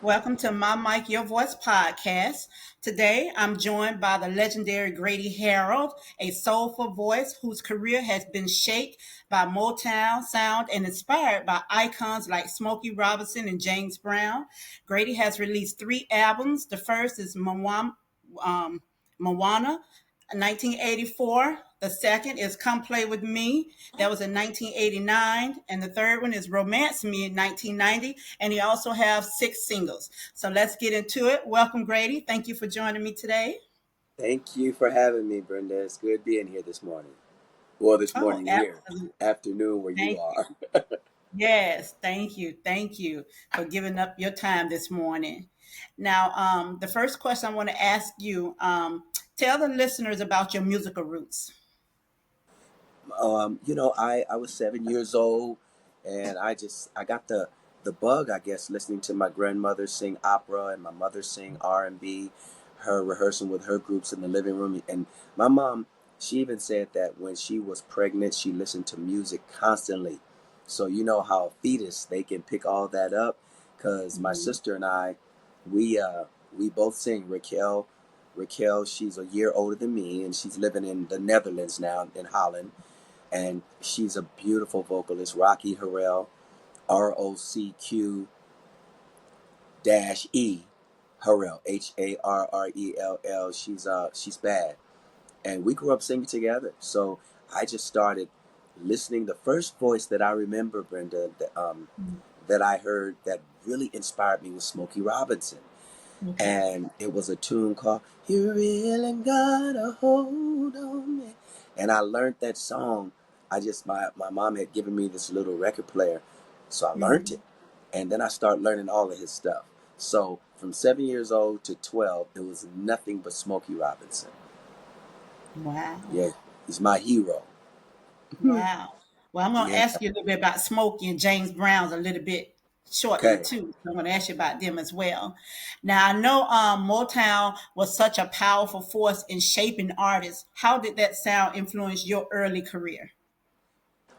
Welcome to My Mic, Your Voice podcast. Today, I'm joined by the legendary Grady Harrell, a soulful voice whose career has been shaped by Motown sound and inspired by icons like Smokey Robinson and James Brown. Grady has released three albums. The first is Moana, 1984. The second is Come Play With Me. That was in 1989. And the third one is Romance Me in 1990. And he also has six singles. So let's get into it. Welcome, Grady. Thank you for joining me today. Thank you for having me, Brenda. It's good being here this morning. Well, this Oh, morning here, absolutely. afternoon where you Thank you. are. Yes, thank you. Thank you for giving up your time this morning. Now, the first question I want to ask you, tell the listeners about your musical roots. I was 7 years old, and I got the bug, I guess, listening to my grandmother sing opera and my mother sing R&B, her rehearsing with her groups in the living room, and my mom, she even said that when she was pregnant, she listened to music constantly. So you know how a fetus they can pick all that up, because my Mhm. sister and I, we both sing. Raquel, she's a year older than me, and she's living in the Netherlands now in Holland, and she's a beautiful vocalist. Rocky Harrell, ROCQ-E Harrell, Harrell. She's bad, and we grew up singing together. So I just started listening. The first voice that I remember, Brenda, that I heard that really inspired me was Smokey Robinson, Okay. and it was a tune called "You Really Got a Hold on Me," and I learned that song. My mom had given me this little record player, so I learned it, Mhm. and then I started learning all of his stuff. So from 7 years old to 12, it was nothing but Smokey Robinson. Wow. Yeah, he's my hero. Wow. Well, I'm going to Yeah. ask you a little bit about Smokey and James Brown's a little bit shortly Okay. too. So I'm going to ask you about them as well. Now, I know Motown was such a powerful force in shaping artists. How did that sound influence your early career?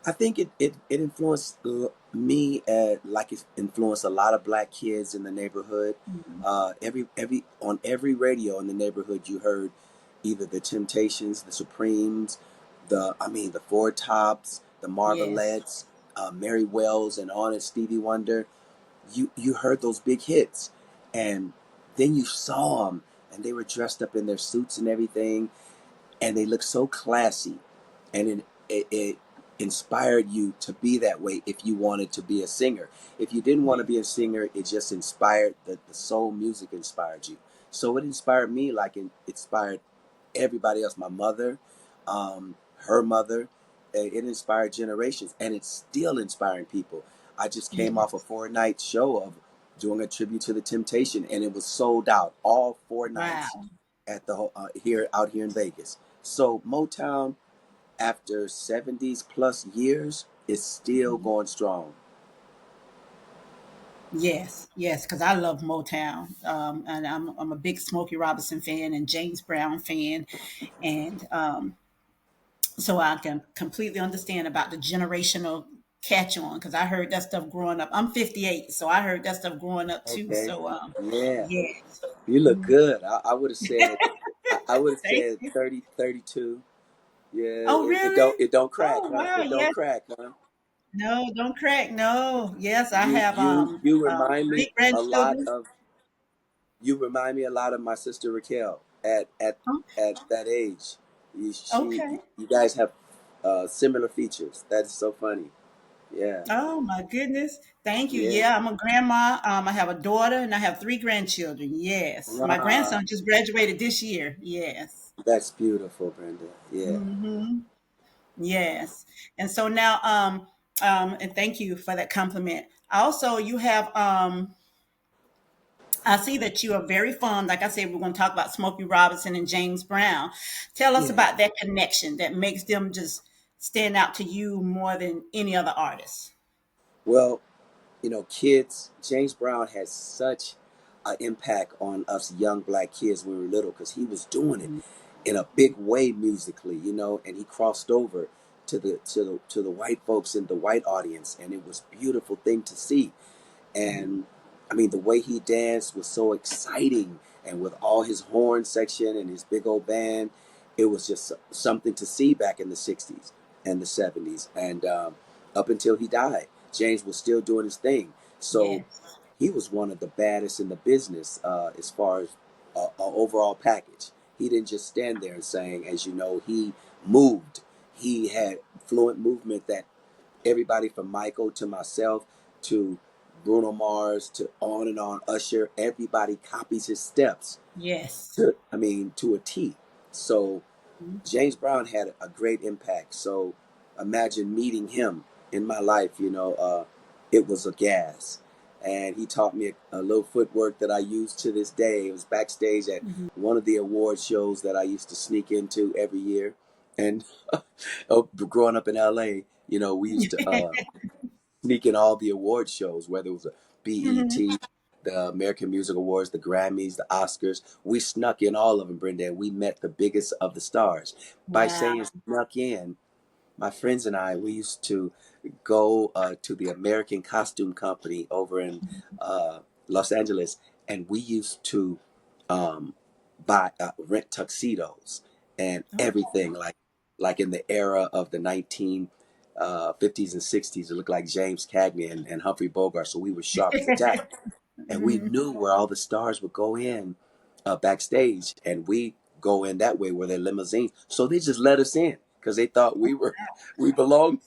I think it influenced me like it influenced a lot of black kids in the neighborhood. Mhm. Every on every radio in the neighborhood you heard either the Temptations, the Supremes, the Four Tops, the Yes. Marvelettes, Mary Wells, and on and Stevie Wonder. You heard those big hits, and then you saw them, and they were dressed up in their suits and everything, and they looked so classy, and it inspired you to be that way if you wanted to be a singer. If you didn't want to Yeah. be a singer, it just inspired the soul music inspired you. So it inspired me like it inspired everybody else. My mother, her mother, it inspired generations, and it's still inspiring people. I just came off a Yes. 4 night show of doing a tribute to the Temptation, and it was sold out all 4 nights Wow. at the here out here in Vegas. So Motown, after 70s plus years, is still Mhm. going strong. Yes, yes, because I love Motown, and I'm a big Smokey Robinson fan and James Brown fan, and so I can completely understand about the generational catch on because I heard that stuff growing up. I'm 58, so I heard that stuff growing up too. Okay. So Yeah. yeah. You look Mhm. good. I would have said I would have Thank said you. 30, 32. Yeah, Oh really? it don't crack, Oh huh? wow, It don't yes. crack, huh? No, don't crack. No. Yes, I You have you you remind me great a lot grandchildren. of you remind me a lot of my sister Raquel at that age. Okay. You guys have similar features. That's so funny. Yeah. Oh my goodness. Thank you. Yeah. Yeah, I'm a grandma. I have a daughter and I have three grandchildren. Yes. My Wow. grandson just graduated this year. Yes. That's beautiful, Brenda. Yeah. Hmm. Yes. And so now, and thank you for that compliment. Also, you have, I see that you are very fond. Like I said, we're going to talk about Smokey Robinson and James Brown. Tell us Yeah. about that connection that makes them just stand out to you more than any other artist. Well, kids, James Brown has such an impact on us young black kids when we were little because he was doing it Mhm. in a big way musically, and he crossed over to the white folks in the white audience, and it was a beautiful thing to see. And I mean, the way he danced was so exciting, and with all his horn section and his big old band, it was just something to see back in the '60s and the '70s, and up until he died, James was still doing his thing. So Yes. he was one of the baddest in the business as far as a overall package. He didn't just stand there and sang, as you know, he moved. He had fluent movement that everybody from Michael to myself to Bruno Mars to on and on, Usher, everybody copies his steps. Yes. I mean, to a T. So Mhm. James Brown had a great impact. So imagine meeting him in my life. It was a gas, and he taught me a little footwork that I use to this day. It was backstage at Mhm. one of the award shows that I used to sneak into every year, and growing up in LA, we used to sneak in all the award shows, whether it was a Mhm. BET, the American Music Awards, the Grammys, the Oscars. We snuck in all of them, Brenda, and we met the biggest of the stars. By Wow. saying snuck in, my friends and I, we used to go to the American Costume Company over in uh, Los Angeles, and we used to um, buy rent tuxedos and Okay. everything like in the era of the 1950s and 60s. It looked like James Cagney and Humphrey Bogart, so we were sharp as a tack, and we Mhm. knew where all the stars would go in backstage, and we go in that way where they're limousines. So they just let us in because they thought we belonged.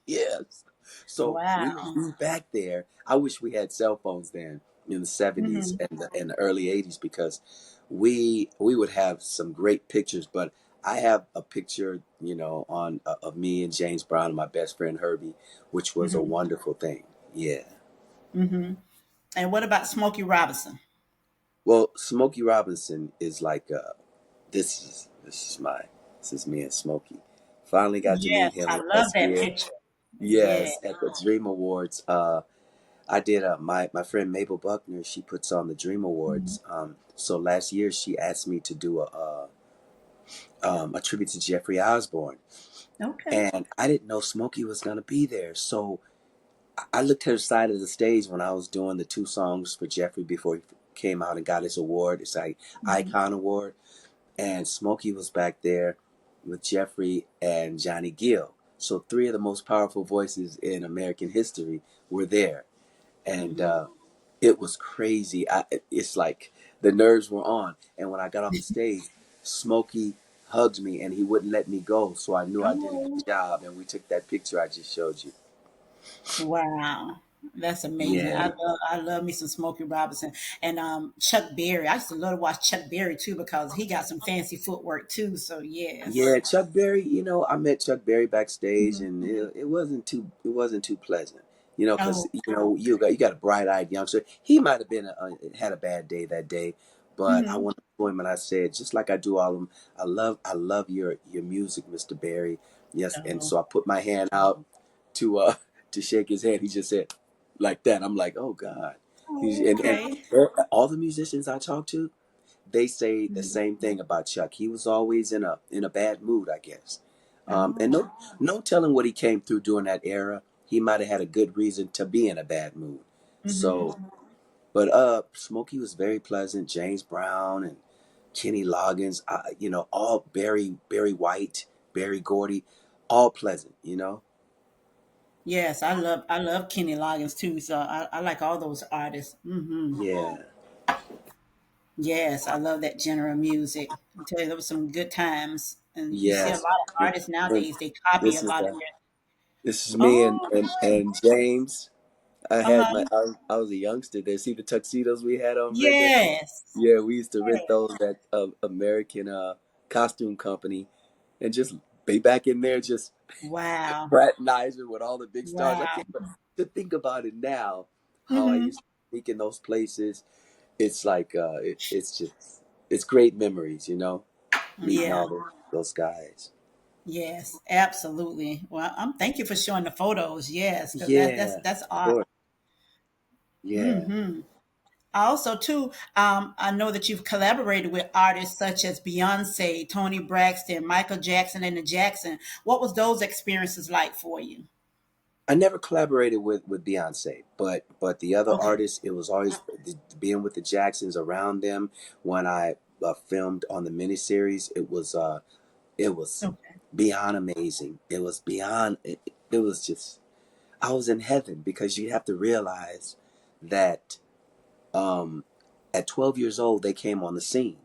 Yes. So we would Wow. be back there. I wish we had cell phones then in the '70s Mhm. and the early '80s because we would have some great pictures. But I have a picture, on of me and James Brown and my best friend Herbie, which was a Mhm. wonderful thing. Yeah. Mhm. And what about Smokey Robinson? Well, Smokey Robinson is like this is me and Smokey. Finally got to Yes, meet him I love last that year. picture. Yeah. Yes, at the Dream Awards. I did my friend Mabel Buckner. She puts on the Dream Mhm. Awards. So last year she asked me to do a tribute to Jeffrey Osborne, Okay. and I didn't know Smokey was gonna be there. So I looked to the side of the stage when I was doing the two songs for Jeffrey before he came out and got his award. It's like Mhm. Icon Award, and Smokey was back there with Jeffrey and Johnny Gill. So three of the most powerful voices in American history were there, and Mhm. it was crazy. It's like the nerves were on, and when I got off the stage, Smokey hugged me and he wouldn't let me go. So I knew I did a Oh, good job, and we took that picture I just showed you. wow. That's amazing. Yeah, I love me some Smokey Robinson and Chuck Berry. I used to love to watch Chuck Berry too because he got some fancy footwork too. So yes. yeah, Chuck Berry. I met Chuck Berry backstage, Mhm. and it wasn't too pleasant. Because Oh. you got a bright eyed youngster. He might have had a bad day that day, but I Mhm. went up to him and I said, just like I do all of them, I love your music, Mister Berry. Yes, and Oh. so I put my hand out to to shake his hand. He just said like that. I'm like, oh God. He's Oh, and okay. all the musicians I talk to, they say the Mhm. same thing about Chuck. He was always in a bad mood, I guess. And Oh. no telling what he came through during that era. He might have had a good reason to be in a bad mood. Mhm. So, but Smokey was very pleasant. James Brown and Kenny Loggins, all Barry White, Barry Gordy, all pleasant. Yes, I love Kenny Loggins too. So I like all those artists. Hmm. Yeah, Yes, I love that genre of music. I tell you, there was some good times, and you see a lot yes. of And, artists and nowadays. They copy a this is lot of the their. this is me and Oh, and, and James. I uh had huh. I was a youngster there. See the tuxedos we had on, Brenda? Yes. Yeah, we used to Yeah. rent those at American costume company, and just be back in there, just Wow. fraternizing with all the big stars. I Wow. can't to think about it now, how I Hmm. used to sneak in those places. It's like it's great memories, meeting Yeah. all those guys. Yes. Absolutely. Well, thank you for showing the photos. Yes, because Yeah, that's of art. course. Yeah. Hmm. Also, too, I know that you've collaborated with artists such as Beyonce, Tony Braxton, Michael Jackson, and the Jackson. What was those experiences like for you? I never collaborated with Beyonce, but the other Okay. artists, it was always being with the Jacksons around them. When I filmed on the miniseries, it was Okay. beyond amazing. It was beyond. It was just I was in heaven because you have to realize that um, at 12 years old they came on the scene.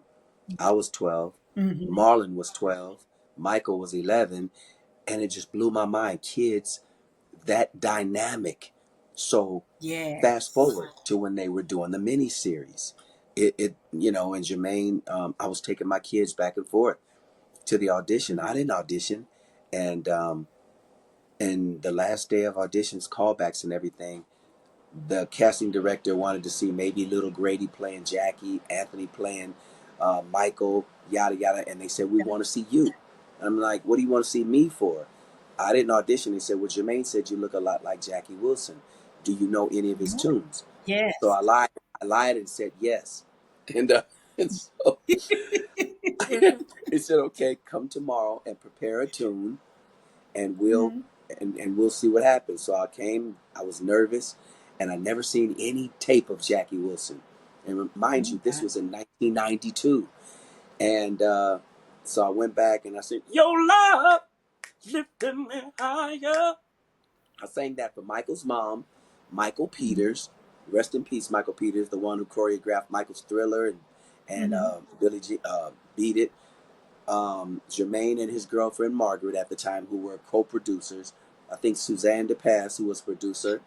I was 12, Mm-hmm. Marlon was 12, Michael was 11, and it just blew my mind. Kids that dynamic. So fast Yes. forward to when they were doing the mini series. It you know, and Jermaine, I was taking my kids back and forth to the audition. I didn't audition, and the last day of auditions, callbacks, and everything, the casting director wanted to see maybe little Grady playing Jackie, Anthony playing Michael, yada yada, and they said we want to see you. And I'm like, what do you want to see me for? I didn't audition. They said, well, Jermaine said you look a lot like Jackie Wilson. Do you know any of his tunes? So Yes. I lied. I lied and said yes. And and so they said, okay, come tomorrow and prepare a tune, and we'll Mm-hmm. and we'll see what happens. So I came. I was nervous, and I never seen any tape of Jackie Wilson. And mind you, this Okay. was in 1992, and so I went back and I said, "Your love lifting me higher." I sang that for Michael's mom, Michael Mm-hmm. Peters. Rest in peace, Michael Peters, the one who choreographed Michael's Thriller and Mm-hmm. Billy G, Beat It. Jermaine and his girlfriend Margaret at the time, who were co-producers. I think Suzanne DePass, who was producer,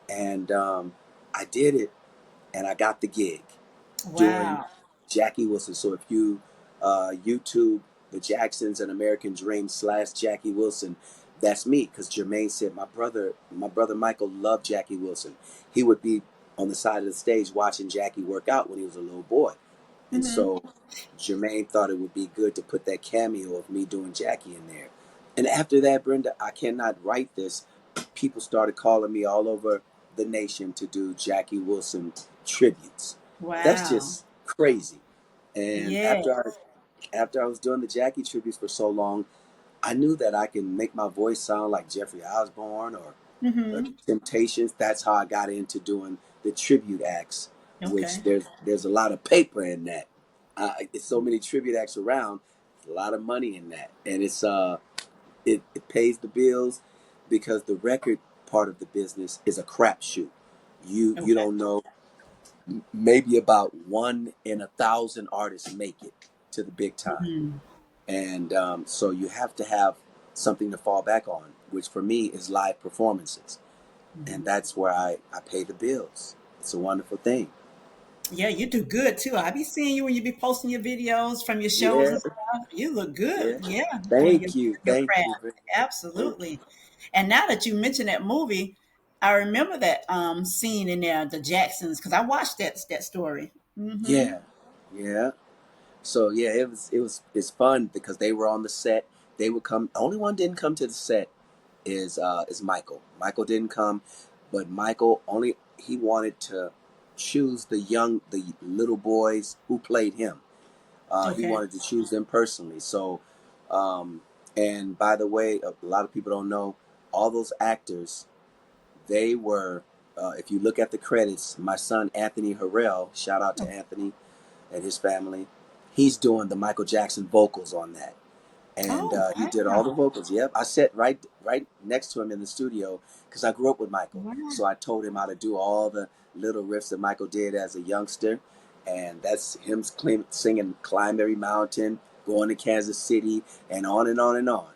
and I did it, and I got the gig doing Wow. Jackie Wilson. So if you YouTube the Jacksons and American Dream / Jackie Wilson, that's me. Because Jermaine said my brother Michael loved Jackie Wilson. He would be on the side of the stage watching Jackie work out when he was a little boy, and Mm-hmm. so Jermaine thought it would be good to put that cameo of me doing Jackie in there. And after that, Brenda, I cannot write this. People started calling me all over the nation to do Jackie Wilson tributes. That's Wow. just crazy. And Yeah. after I was doing the Jackie tributes for so long, I knew that I can make my voice sound like Jeffrey Osborne or Mm-hmm. Temptations. That's how I got into doing the tribute acts, which Okay. there's a lot of paper in that. It's so many tribute acts around. There's a lot of money in that, and it pays the bills because the record part of the business is a crapshoot. You Okay. don't know, maybe about 1 in 1,000 artists make it to the big time, Mm-hmm. and so you have to have something to fall back on, which for me is live performances, and Mm-hmm. that's where I pay the bills. It's a wonderful thing. Yeah, you do good too. I be seeing you when you be posting your videos from your shows Yeah, and stuff. You look good. yeah. Yeah, doing Thank you, your thank craft. you, Brittany. Thank you. Absolutely. And now that you mentioned that movie, I remember that scene in there, the Jacksons, because I watched that story. Mm-hmm. Yeah, yeah. So yeah, it's fun because they were on the set. They would come. The only one didn't come to the set is Michael. Michael didn't come, but Michael only he wanted to choose the little boys who played him. He Okay. wanted to choose them personally. So, um, and by the way, a lot of people don't know all those actors. They were, if you look at the credits, my son Anthony Harrell. Shout out to Anthony and his family. He's doing the Michael Jackson vocals on that, and Oh, he did all the wow. vocals. Yep, I sat right next to him in the studio because I grew up with Michael, Wow. so I told him how to do all the little riffs that Michael did as a youngster, and that's him singing "Climb Every Mountain," "Going to Kansas City," and on and on and on.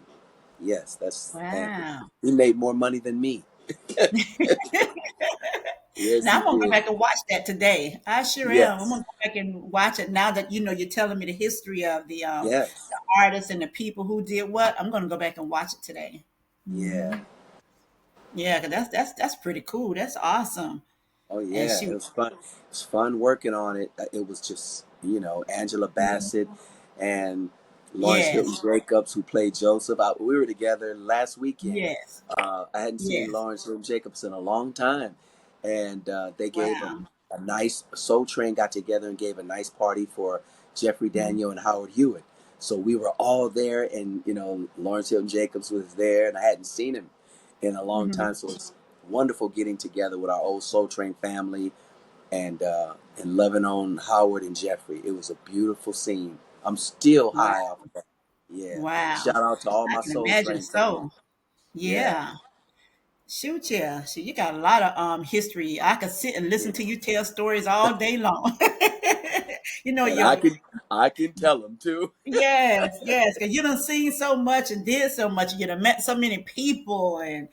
Yes, that's Anthony. Wow. He made more money than me. Yes, Now he I'm gonna go did. back and watch that today. I sure am. I'm Yes, gonna go back and watch it now that you're telling me the history of yes, the artists and the people who did what. I'm gonna go back and watch it today. yeah. Hmm. Yeah, 'cause that's pretty cool. That's awesome. Oh And yeah, it shoot, was fun. It was fun working on it. It was just, Angela Bassett and Lawrence Hilton yes, Jacobs, who played Joseph. We were together last weekend. yes, I hadn't seen yes. Lawrence Hilton Jacobs in a long time, and they gave Wow. a nice Soul Train got together and gave a nice party for Jeffrey Mhm. Daniel and Howard Hewitt. So we were all there, and Lawrence Hilton Jacobs was there, and I hadn't seen him in a long Hmm. time. So it's wonderful getting together with our old Soul Train family and loving on Howard and Jeffrey. It was a beautiful scene. I'm still Wow. high off of that. Yeah. Wow. Shout out to all I my can Soul imagine Train family. so. Yeah. Yeah. Shoot, yeah. Shoot, you got a lot of history. I could sit and listen Yeah. to you tell stories all day long. You know, And your I can tell them too. yes, yes, because you done seen so much and did so much. You done met so many people, and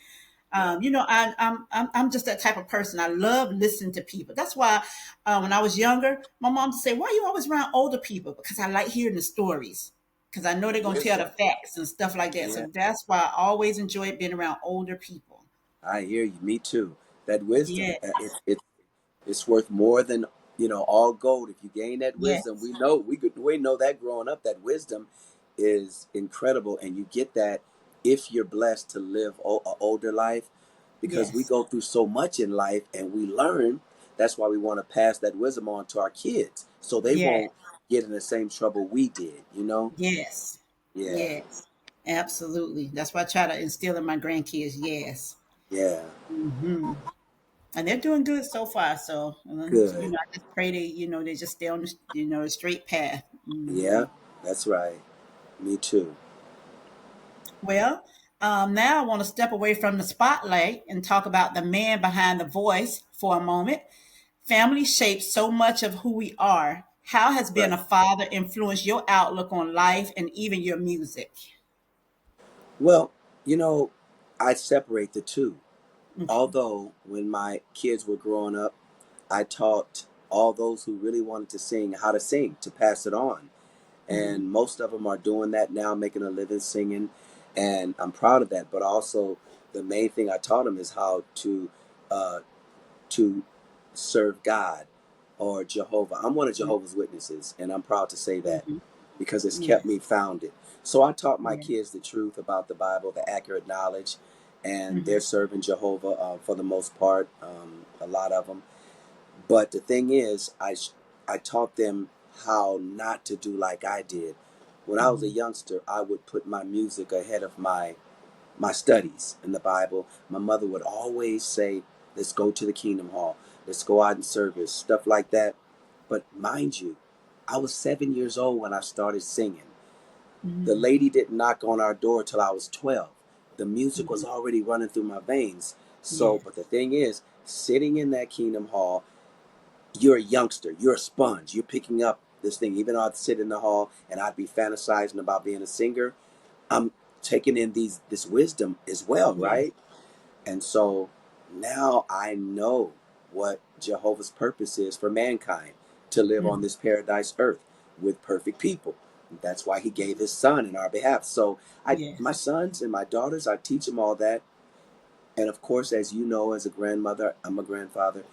Yeah. you know, I'm just that type of person. I love listening to people. That's why when I was younger, my mom would say, "Why are you always around older people?" Because I like hearing the stories. Because I know they're gonna tell the Wisdom. facts and stuff like that. So Yeah. that's why I always enjoy being around older people. I hear you. Me too. That wisdom. Yes, It's worth more than all gold. If you gain that wisdom, yes, we know that growing up, that wisdom is incredible, and you get that if you're blessed to live an older life, because we yes, go through so much in life and we learn. That's why we want to pass that wisdom on to our kids, so they yes, won't get in the same trouble we did. yes, Yeah, yes. Absolutely. That's why I try to instill in my grandkids. Yes. yeah, Hmm. And they're doing good so far. So, good. I just pray they just stay on the straight path. Yeah, Hmm. that's right. Me too. Well, now I want to step away from the spotlight and talk about the man behind the voice for a moment. Family shapes so much of who we are. How has being Right. a father influenced your outlook on life and even your music? Well, you know, I separate the two. Okay. Although when my kids were growing up, I taught all those who really wanted to sing how to sing, to pass it on. Hmm. And most of them are doing that now, making a living singing. And I'm proud of that. But also, the main thing I taught them is how uh, to serve God or Jehovah. I'm one of Jehovah's Witnesses, and I'm proud to say that Hmm. because it's kept me Yes. founded. So I taught my Yes. kids the truth about the Bible, the accurate knowledge, and Hmm. they're serving Jehovah for the most part, a lot of them. But the thing is, I taught them how not to do like I did. When I was a Hmm. youngster, I would put my music ahead of my studies in the Bible. My mother would always say, "Let's go to the Kingdom Hall. Let's go out in service," stuff like that. But mind you, I was 7 years old when I started singing. The Hmm. lady didn't knock on our door till I was 12. The music was Hmm. already running through my veins. So, Yes. but the thing is, sitting in that Kingdom Hall, you're a youngster, you're a sponge, you're picking up this thing. Even though I'd sit in the hall and I'd be fantasizing about being a singer, I'm taking in this wisdom as well, Yes. right? And so now I know what Jehovah's purpose is for mankind, to live on Hmm. this paradise earth with perfect people. That's why he gave his son in our behalf. So my Yes. sons and my daughters, I teach them all that. And of course, as you know, as a grandmother, I'm a grandfather.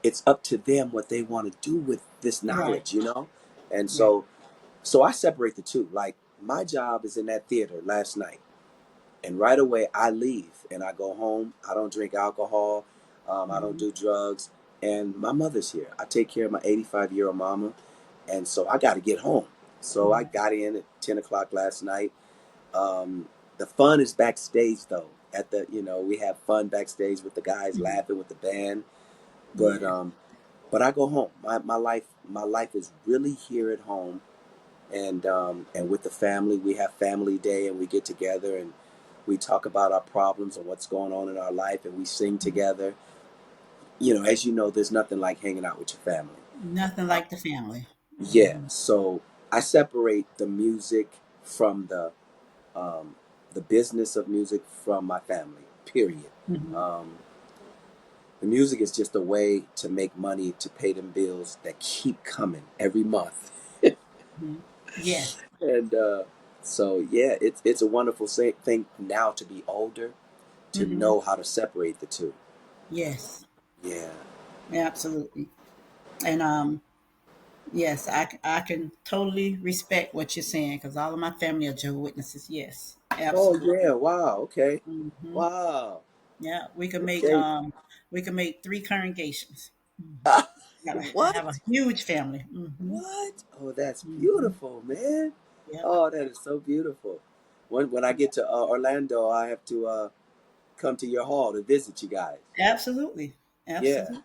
It's up to them what they want to do with this Right. knowledge. And Right. so I separate the two. Like my job is in that theater last night. And right away, I leave and I go home. I don't drink alcohol. I don't Hmm. do drugs. And my mother's here. I take care of my 85-year-old mama. And so I got to get home. So I Hmm. got in at 10 o'clock last night. The fun is backstage, though. We have fun backstage with the guys Hmm. laughing with the band. But Yeah. but I go home. My life is really here at home, and with the family. We have family day, and we get together and we talk about our problems and what's going on in our life, and we sing together. As you know, there's nothing like hanging out with your family. Nothing uh, like the family. yeah, Hmm. so I separate the music from um, the business of music from my family, period. Hmm. um, the music is just a way to make money to pay them bills that keep coming every month. Hmm. Yes. And so yeah, it's a wonderful thing now to be older, to Hmm. know how to separate the two. Yes. Yeah. Absolutely. And yes, I can totally respect what you're saying because all of my family are Jehovah's Witnesses. Yes. Oh Absolutely. yeah. Wow. Okay. Hmm. Wow. Yeah, Okay. we can make three congregations. Hmm. Have a What? huge family. Hmm. What? Oh, that's Hmm. beautiful, man. Yep. Oh, that is so beautiful. When I get to Orlando, I have to come to your hall to visit you guys. Absolutely. Yeah, Absolutely.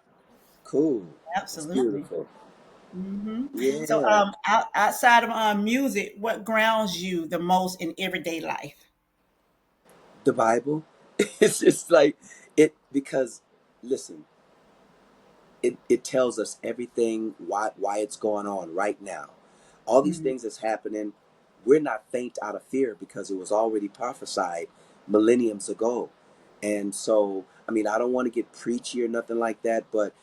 cool. That's Absolutely. beautiful. So, Yeah, outside of music, what grounds you the most in everyday life? the Bible. It's just like it because listen, it tells us everything why it's going on right now. All these Hmm. things that's happening, we're not faint out of fear because it was already prophesied millenniums ago. And so, I mean, I don't want to get preachy or nothing like that, but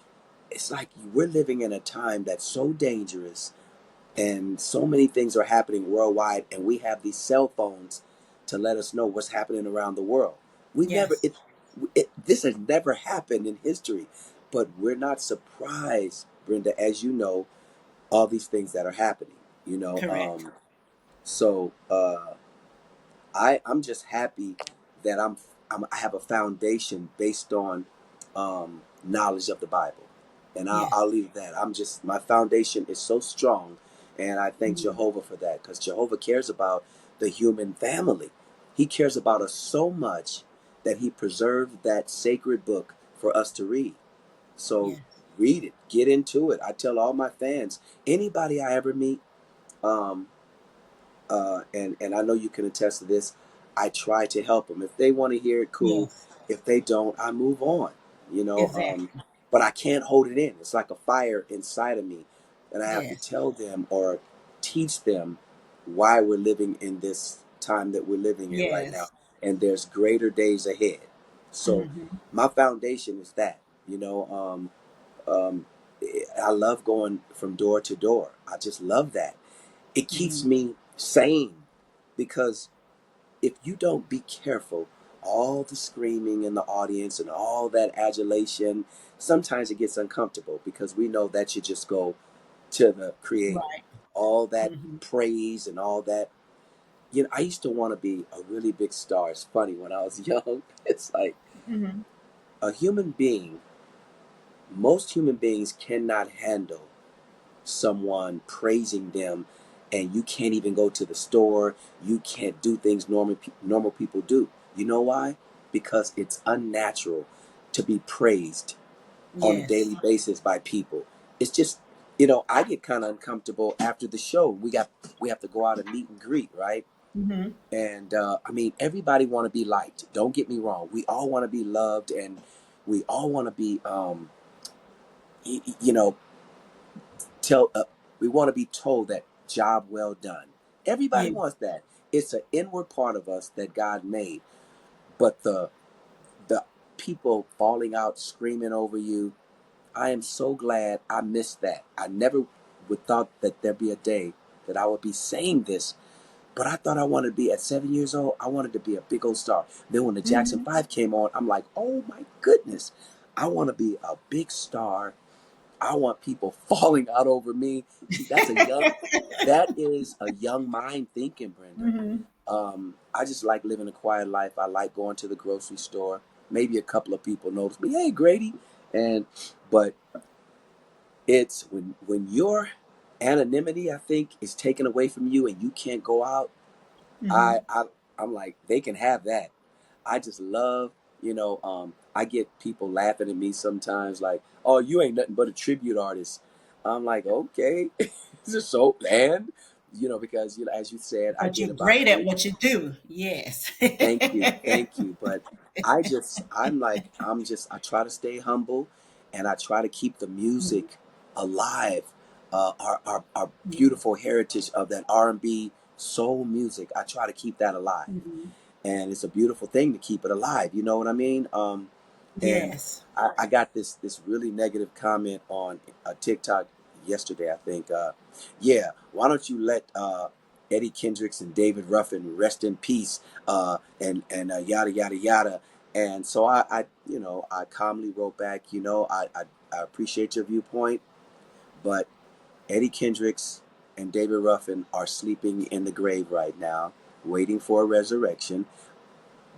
it's like we're living in a time that's so dangerous and so many things are happening worldwide, and we have these cell phones to let us know what's happening around the world. We never Yes. this has never happened in history, but we're not surprised, Brenda, as you know, all these things that are happening. You know, Correct. so I'm just happy that I have a foundation based on knowledge of the Bible, and I'll Yes. leave it that. I'm just my foundation is so strong, and I thank Hmm. Jehovah for that because Jehovah cares about the human family. He cares about us so much that He preserved that sacred book for us to read. So Yes. read it, get into it. I tell all my fans, anybody I ever meet. Um, and I know you can attest to this. I try to help them. If they want to hear it, cool. Yes. If they don't, I move on. You know, Exactly. but I can't hold it in. It's like a fire inside of me, and I have to Yes. tell them or teach them why we're living in this time that we're living in right now, Yes. and there's greater days ahead. So, Hmm. my foundation is that. You know, um, I love going from door to door. I just love that. It keeps Hmm. me sane because if you don't be careful, all the screaming in the audience and all that adulation, sometimes it gets uncomfortable because we know that should just go to the creator. Right. All that Hmm. praise and all that. You know, I used to want to be a really big star. It's funny when I was young. It's like Hmm. a human being, most human beings cannot handle someone praising them, and you can't even go to the store, you can't do things normal people do. You know why? Because it's unnatural to be praised on a Yes. daily basis by people. It's just, you know, I get kind of uncomfortable after the show. We have to go out and meet and greet, right? Hmm. And I mean, everybody want to be liked, don't get me wrong. We all want to be loved, and we all want to be you know, tell we want to be told that job well done. Everybody Yeah. wants that. It's an inward part of us that God made. But the people falling out screaming over you, I am so glad I missed that. I never would thought that there'd be a day that I would be saying this, but I thought I wanted to be at 7 years old, I wanted to be a big old star. Then when the Jackson Hmm. 5 came on, I'm like, oh my goodness, I want to be a big star. I want people falling out over me. See, that is a young mind thinking, Brenda. Hmm. I just like living a quiet life. I like going to the grocery store. Maybe a couple of people notice me, hey Grady, and but it's when your anonymity, I think, is taken away from you and you can't go out. I, Hmm. I I'm like they can have that. I just love, I get people laughing at me sometimes, like, "Oh, you ain't nothing but a tribute artist." I'm like, okay, so and because as you said, I But did you're about great at eight. what you do. Yes. Thank you. But I try to stay humble, and I try to keep the Mhm. music alive. Our Mhm. beautiful heritage of that R&B soul music. I try to keep that alive, Mhm. and it's a beautiful thing to keep it alive. You know what I mean? And Yes. I got this really negative comment on TikTok yesterday. I think, yeah, why don't you let Eddie Kendricks and David Ruffin rest in peace, and yada yada yada. And so I calmly wrote back, I appreciate your viewpoint, but Eddie Kendricks and David Ruffin are sleeping in the grave right now, waiting for a resurrection.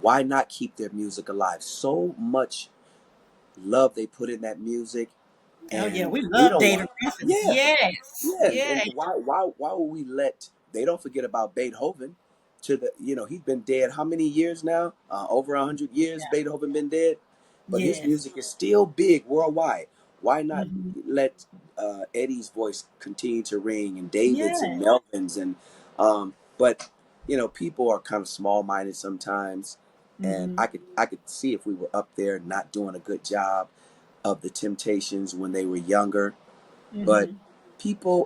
Why not keep their music alive? So much love they put in that music, Oh yeah, and we we love don't David want. Ruffin. Yeah, Yes. yeah. Yeah. And why would we let? They don't forget about Beethoven. to the, he's been dead how many years now? Over 100 years Yeah. Beethoven been dead, but his Yes. music is still big worldwide. Why not Hmm. let Eddie's voice continue to ring, and David's Yeah. and Melvin's, and but people are kind of small-minded sometimes, and Hmm. I could see if we were up there not doing a good job of the Temptations when they were younger. But Hmm.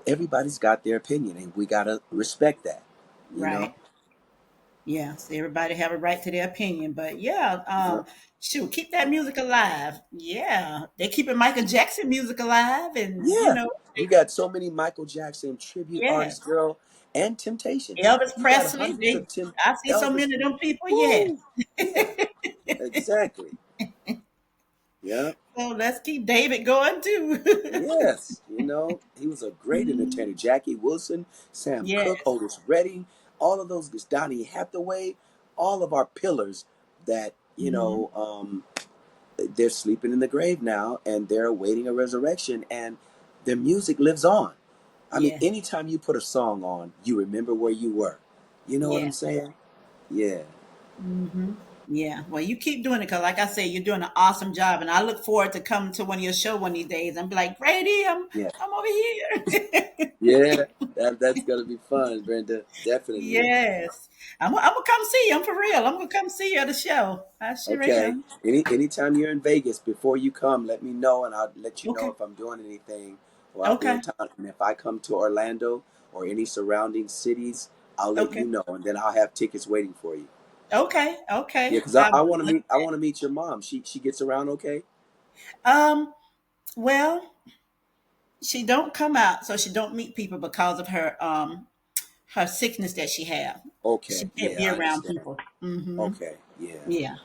everybody's got their opinion, and we gotta respect that, you know. Right. Yes, everybody have a right to their opinion, but yeah, Yeah. shoot, keep that music alive. Yeah, they keeping Michael Jackson music alive, and Yeah, we they, got so many Michael Jackson tribute yeah, artists, girl, and Temptations. Elvis You got Presley. hundreds of They, Tim I see so Elvis. many of them people. Yes, Woo! Yeah, exactly. Yeah. so let's keep David going too. Yes. He was a great Mhm. entertainer. Jackie Wilson, Sam Cooke, Yes. Otis Redding, all of those, Donny Hathaway, all of our pillars that, Hmm. they're sleeping in the grave now, and they're awaiting a resurrection, and their music lives on. I mean, Yes. anytime you put a song on, you remember where you were. You know what I'm Yes. saying? Yeah. Hmm. Yeah. Well, you keep doing it because, like I said, you're doing an awesome job, and I look forward to coming to one of your show one of these days and be like, Grady, Yeah. I'm over here. Yeah. That's gonna be fun, Brenda. Definitely. Yes. I'm gonna come see you. I'm for real. I'm gonna come see you at the show. I sure Okay. am. Anytime you're in Vegas, before you come, let me know, and I'll let you know Okay. if I'm doing anything or I'll be Okay. in town. And if I come to Orlando or any surrounding cities, I'll let you Okay. know, and then I'll have tickets waiting for you. Okay. Yeah, Okay. because I want to meet your mom. She gets around okay? Um, well, she don't come out, so she don't meet people because of her sickness that she have. She Okay. can't Yeah, be I around understand. people. Hmm. Okay. Yeah. Yeah.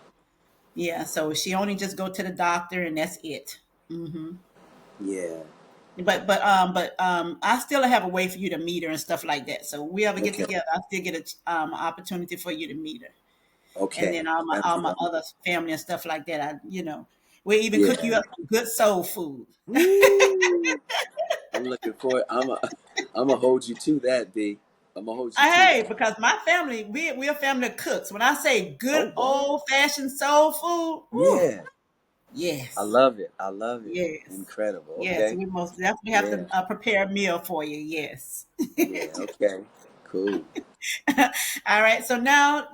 Yeah. So she only just go to the doctor and that's it. Hmm. Yeah. But I still have a way for you to meet her and stuff like that. So we ever get Okay. together, I still get a opportunity for you to meet her. And Okay. then That's all my wonderful. other family and stuff like that. We even cook Yeah. you up some good soul food. Woo! I'm looking forward. I'm gonna hold you to that, B. I'm gonna hold you to Hey, that. because my family, we're a family of cooks. When I say good Oh, what? old fashioned soul food, woo, Yeah. I yes, love it. I love it. yes, Incredible. yes. Okay. We most definitely have Yeah. to prepare a meal for you. Yes. Yeah. Okay. Cool. All right. So now,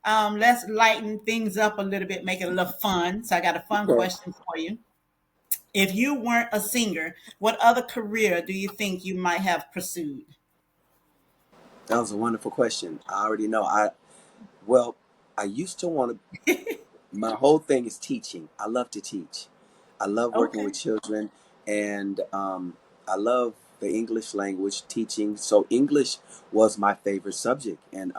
let's lighten things up a little bit, make it a little fun. So I got a fun Okay. question for you. If you weren't a singer, what other career do you think you might have pursued? That was a wonderful question. I already know. Well, I used to want to. My whole thing is teaching. I love to teach. I love working with Okay. children, and I love the English language teaching. So English was my favorite subject, and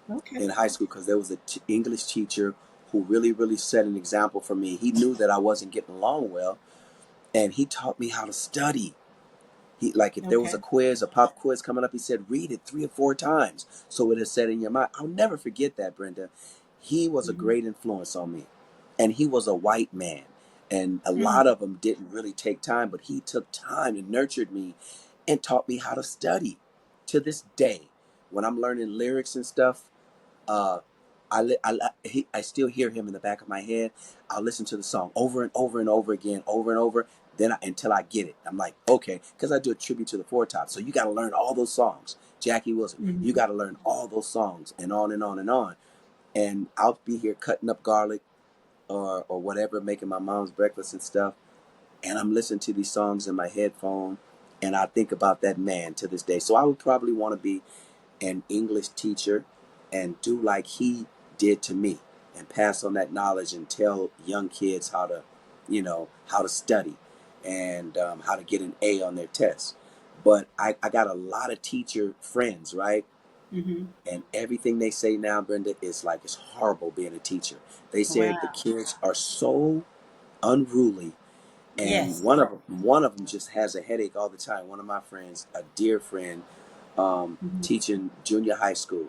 Okay. in high school, because there was an English teacher who really, really set an example for me. He knew that I wasn't getting along well, and he taught me how to study. He, like, if there was Okay. a quiz, a pop quiz coming up, he said, read it 3 or 4 times so it is set in your mind. I'll never forget that, Brenda. He was a Hmm. great influence on me. And he was a white man. And a lot Hmm. of them didn't really take time, but he took time and nurtured me and taught me how to study. To this day, when I'm learning lyrics and stuff, uh, I still hear him in the back of my head. I'll listen to the song over and over and over again, over and over, until I get it. I'm like, okay, because I do a tribute to the Four Tops, so you got to learn all those songs. Jackie Wilson, you Hmm. got to learn all those songs, and on and on and on. And I'll be here cutting up garlic or whatever, making my mom's breakfast and stuff, and I'm listening to these songs in my headphone, and I think about that man to this day. So I would probably want to be an English teacher and do like he did to me and pass on that knowledge and tell young kids how to study and how to get an A on their tests. But I got a lot of teacher friends, right? Hmm. And everything they say now, Brenda, is like it's horrible being a teacher. They said the Wow. kids are so unruly, and Yes. one of them just has a headache all the time. One of my friends, a dear friend, Hmm. teaching junior high school,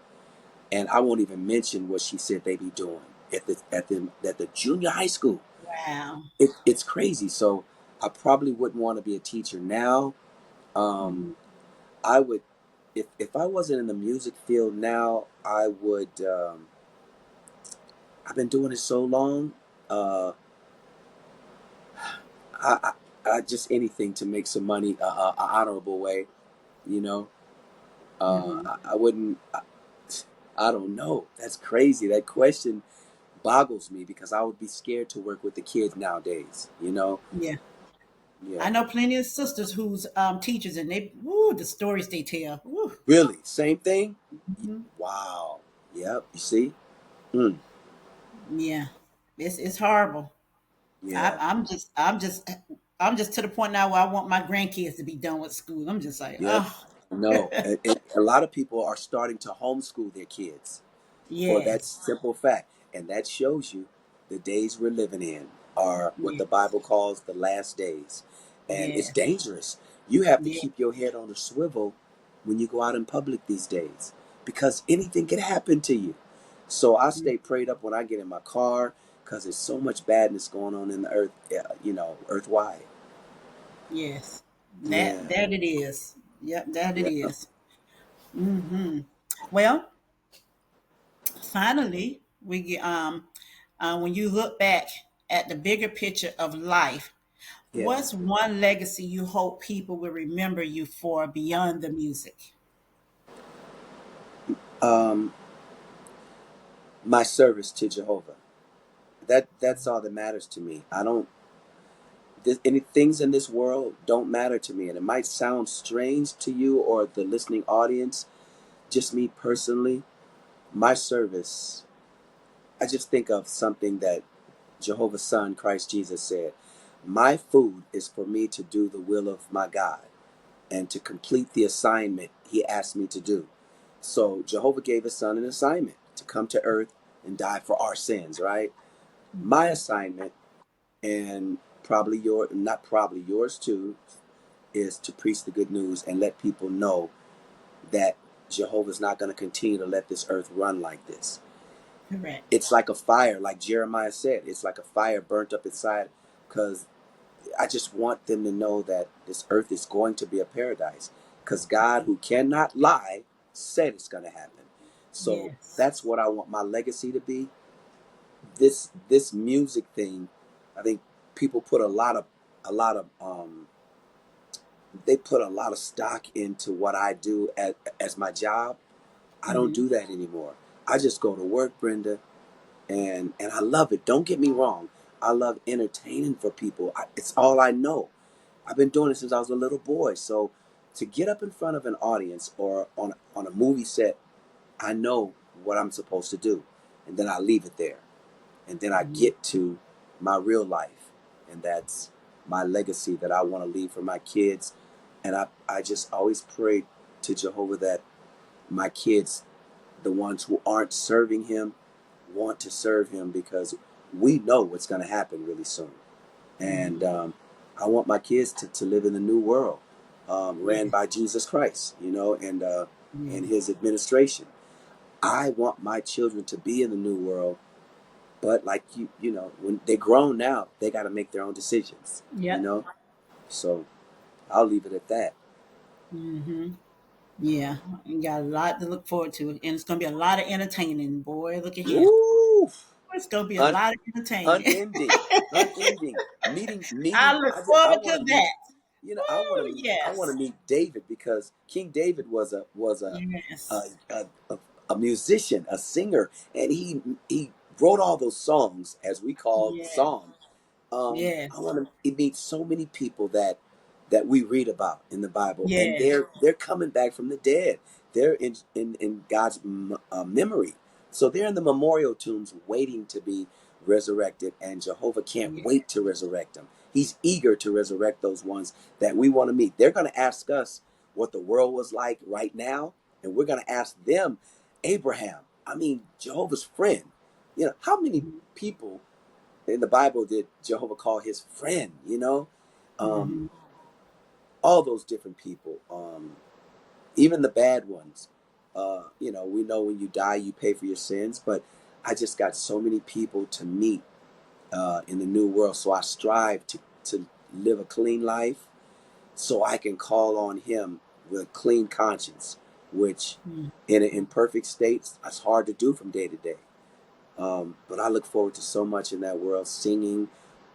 and I won't even mention what she said they be doing at the junior high school. Wow. It's crazy. So I probably wouldn't want to be a teacher now. Um, Hmm. I would. if I wasn't in the music field now, I would. I've been doing it so long. Uh, I, I just anything to make some money, a honorable way. You know, Hmm. I wouldn't. I don't know. That's crazy. That question boggles me because I would be scared to work with the kids nowadays. You know. Yeah. I Yeah. know plenty of sisters who's teachers, and they, woo, the stories they tell. Woo. Really, same thing. Mhm. Wow. Yep. You see. Mm, Yeah, it's horrible. yeah. I'm just to the point now where I want my grandkids to be done with school. I'm just like, Yep. oh, No. And a lot of people are starting to homeschool their kids for that yes, simple fact. And that shows you the days we're living in are what the yes, Bible calls the last days. And it's yes, dangerous. You have to yeah, keep your head on a swivel when you go out in public these days because anything can happen to you. So I stay prayed up when I get in my car because there's so much badness going on in the earth, earth-wide. yes. Yeah. That it is. Yep, that it Yeah. is. Hmm. Well, finally, we get when you look back at the bigger picture of life, Yeah. what's one legacy you hope people will remember you for beyond the music? Um, my service to Jehovah. That's all that matters to me. I don't any things in this world don't matter to me, and it might sound strange to you or the listening audience. Just me personally, my service. I just think of something that Jehovah's Son Christ Jesus said. My food is for me to do the will of my God and to complete the assignment He asked me to do. So Jehovah gave His Son an assignment to come to earth and die for our sins. Right. My assignment, and probably your not probably yours too, is to preach the good news and let people know that Jehovah's not going to continue to let this earth run like this. Correct. It's like a fire, like Jeremiah said. It's like a fire burnt up inside, because I just want them to know that this earth is going to be a paradise, because God, who cannot lie, said it's going to happen. So Yes. that's what I want my legacy to be. This music thing, I think people put a lot of they put a lot of stock into what I do as my job. I don't Hmm. do that anymore. I just go to work, Brenda, and I love it. Don't get me wrong. I love entertaining for people. It's all I know. I've been doing it since I was a little boy. So to get up in front of an audience or on a movie set, I know what I'm supposed to do, and then I leave it there, and then I Hmm. get to my real life, and that's my legacy that I want to leave for my kids. And I just always pray to Jehovah that my kids, the ones who aren't serving Him, want to serve Him, because we know what's going to happen really soon. And Hmm. I want my kids to live in the new world, ran by Yes. Jesus Christ, and Yeah. His administration. I want my children to be in the new world, but like when they're grown now, they got to make their own decisions. You Yep. know, so I'll leave it at that. Hmm. Yeah. You got a lot to look forward to, and it's gonna be a lot of entertaining. Boy, look at here. Woo! It's gonna be a Un- lot of entertaining. unending, unending I meeting. look I forward want to to meet. that. Woo, I want to yes. meet David, because King David a, Yes. a a a musician, a singer, and he wrote all those songs, as we call Yeah. psalms. I Yes. want to meet so many people that we read about in the Bible, and Yes. they're coming back from the dead. They're in God's memory, so they're in the memorial tombs waiting to be resurrected, and Jehovah can't Yeah. wait to resurrect them. He's eager to resurrect those ones that we want to meet. They're going to ask us what the world was like right now, and we're going to ask them. Abraham, I mean, Jehovah's friend. How many people in the Bible did Jehovah call His friend? Um, Hmm. all those different people, even the bad ones. We know when you die, you pay for your sins, but I just got so many people to meet in the new world. So I strive to live a clean life so I can call on Him with a clean conscience which Mm. in an imperfect state, it's hard to do from day to day. But I look forward to so much in that world, singing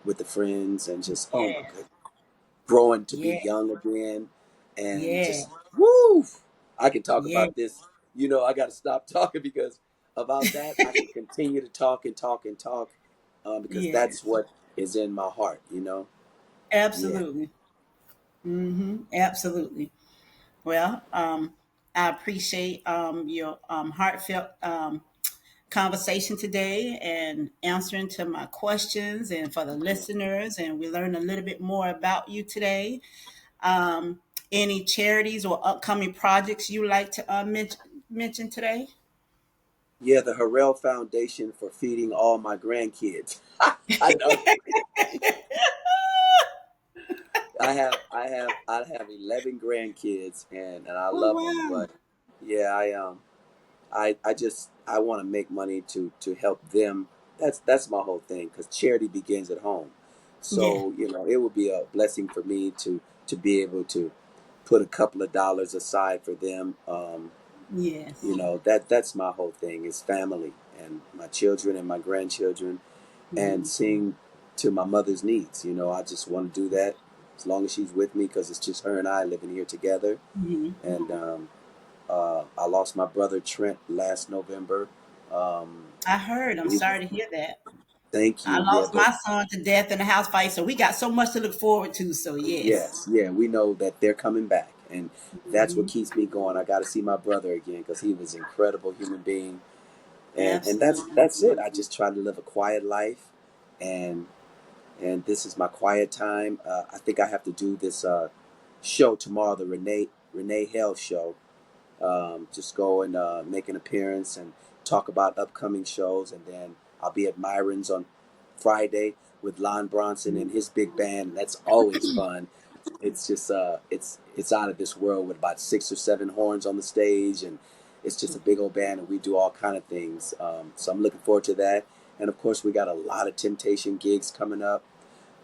with the friends and just, oh my Yes. goodness, growing to be Yeah. young again and Yeah. just, woo! I can talk Yeah. about this. I got to stop talking because about that, I can continue to talk and talk and talk because that's Yes. what is in my heart. Yeah. Absolutely. Absolutely. Well, I appreciate your heartfelt conversation today and answering to my questions and for the listeners. And we learned a little bit more about you today. Um, any charities or upcoming projects you like to mention today? Yeah, the Harrell Foundation for feeding all my grandkids. I know. I have 11 grandkids and I Oh, love them, wow. but yeah, I want to make money to help them. That's my whole thing because charity begins at home. Yeah. So it would be a blessing for me to be able to put a couple of dollars aside for them. Yes. That's my whole thing is family and my children and my grandchildren and Mm-hmm. seeing to my mother's needs. I just want to do that as long as she's with me because it's just her and I living here together. Mm-hmm. And I lost my brother Trent last November. Um, I heard. I'm he was, sorry to hear that. thank I you. Yeah, lost but my son to death in a house fight, so we got so much to look forward to. So yes. yes, yeah, we know that they're coming back, and that's what Hmm. keeps me going. I got to see my brother again because he was an incredible human being, and Absolutely. that's it. I just try to live a quiet life, and and this is my quiet time. I think I have to do this show tomorrow, the Renee Hale show. Just go and make an appearance and talk about upcoming shows, and then I'll be at Myron's on Friday with Lon Bronson and his big band. That's always fun. It's just it's out of this world with about 6 or 7 horns on the stage, and it's just a big old band, and we do all kind of things. So I'm looking forward to that, and of course we got a lot of Temptation gigs coming up.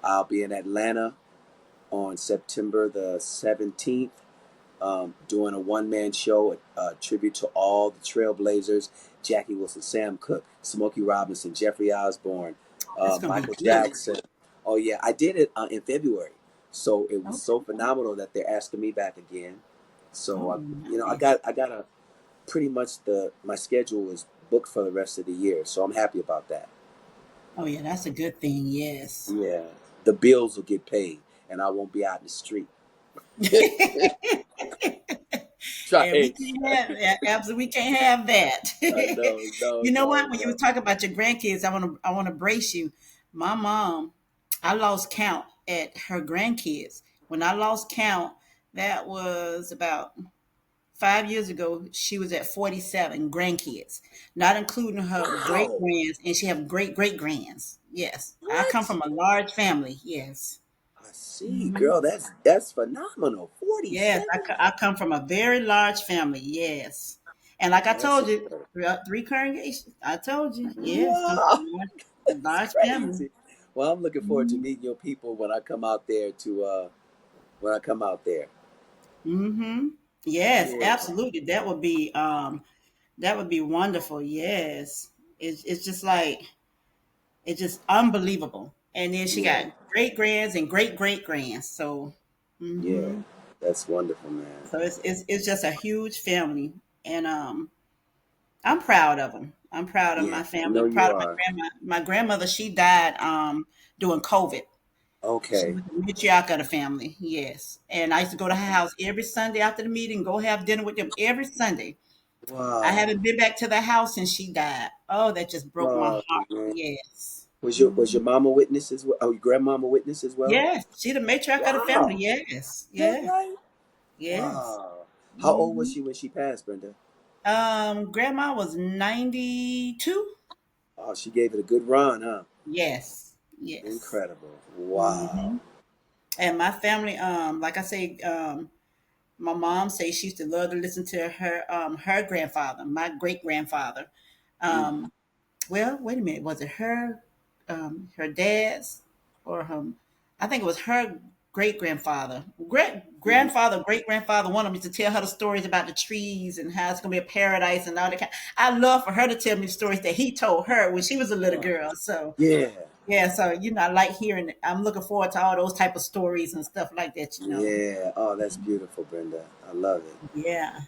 I'll be in Atlanta on September the 17th, doing a one-man show, a tribute to all the Trailblazers: Jackie Wilson, Sam Cooke, Smokey Robinson, Jeffrey Osborne, That's gonna be Michael good. Jackson. Oh yeah, I did it in February, so it was so Okay. phenomenal that they're asking me back again. Oh, So I nice. got a pretty much the my schedule is booked for the rest of the year, so I'm happy about that. Oh, yeah, that's a good thing. Yes. Yeah, the bills will get paid, and I won't be out in the street. Try. And we can't have that. Absolutely, we can't have I that. know, no, You know no, what? When you no. were talking about your grandkids, I want to brace you. My mom, I lost count at her grandkids. When I lost count, that was about 5 years ago. She was at 47 grandkids, not including her great Wow. grands, and she have great grands. Yes, I come What? from a large family. Yes. I see, Hmm. girl. That's phenomenal. Yes, 47? I come from a very large family. Yes, and like I That's told you, incredible. three congregations. I told you. Yes, come Wow. from a That's large family. crazy. Well, I'm looking forward to Mm-hmm. meeting your people when I come out there to when I come out there. Mm-hmm. Yes, Yeah. absolutely. That would be wonderful. Yes, it's just like it's just unbelievable. And then she Yeah. got great grands and great grands. So, Yeah. hmm That's wonderful, man. so it's just a huge family, and I'm proud of them. I'm proud of Yeah. my I family. know I'm you proud of my are. grandma. My grandmother, she died during COVID. She Okay. was the matriarch of the family. Yes, and I used to go to her house every Sunday after the meeting. Go have dinner with them every Sunday. I Wow. haven't been back to the house since she died. Oh, that just broke my Oh, heart. man. Yes. Was your mama witness as well? Oh, your grandmama witness as well? Yes, she the matriarch of the family. Wow. Yes, That yeah, right? yes. Wow. How old was Hmm. she when she passed, Brenda? Grandma was 92. Oh, she gave it a good run, huh? Yes, yes. Incredible. Wow. Hmm. And my family, like I say, my mom says she used to love to listen to her grandfather, my great grandfather. Mm. Um, well, wait a minute, was it her dad's or her? I think it was her great grandfather, Hmm. grandfather, great grandfather, one of them used to tell her the stories about the trees and how it's gonna be a paradise and all that. I love for her to tell me the stories that he told her when she was a little Oh, girl. So yeah, yeah, so I like hearing it. I'm looking forward to all those type of stories and stuff like that. yeah. Oh, that's beautiful, Brenda. I love it. Yeah.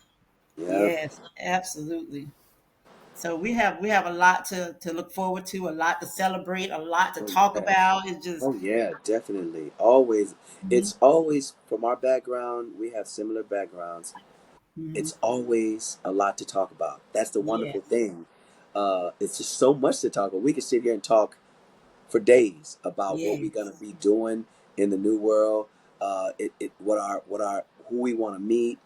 Yep. Yes, absolutely. So we have a lot to look forward to, a lot to celebrate, a lot to Oh talk yeah. about. It's just Oh yeah, definitely. Always. mhm, It's always from our background. We have similar backgrounds. mhm. It's always a lot to talk about. That's the wonderful Yes, thing. It's just so much to talk about. We can sit here and talk for days about what we're gonna yes, be doing in the new world. What our who we want to meet.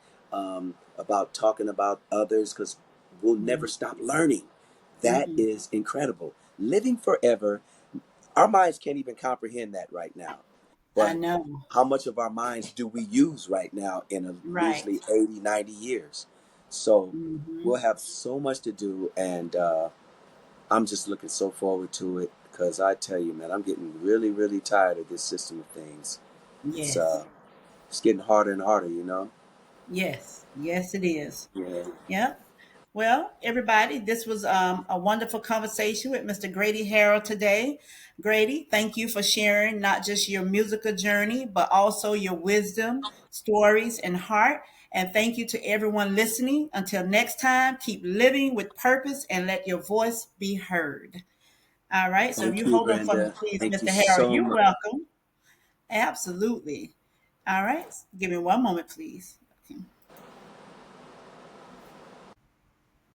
About talking about others because we'll never mhm, stop learning. That mhm. is incredible. Living forever. Our minds can't even comprehend that right now. I But know. how much of our minds do we use right now in a Right. measly 80, 90 years? So Hmm. we'll have so much to do, and I'm just looking so forward to it because I tell you, man, I'm getting really, really tired of this system of things. It's Yes. it's getting harder and harder, you know. Yes. Yes, it is. Yeah. Yep. Well, everybody, this was a wonderful conversation with Mr. Grady Harrell today. Grady, thank you for sharing not just your musical journey, but also your wisdom, stories, and heart. And thank you to everyone listening. Until next time, keep living with purpose and let your voice be heard. All right. So if Thank you you, hold on for me, Brenda. please, Thank you Mr. Harrell, so you're much. welcome. Absolutely. All right. Give me one moment, please. Okay.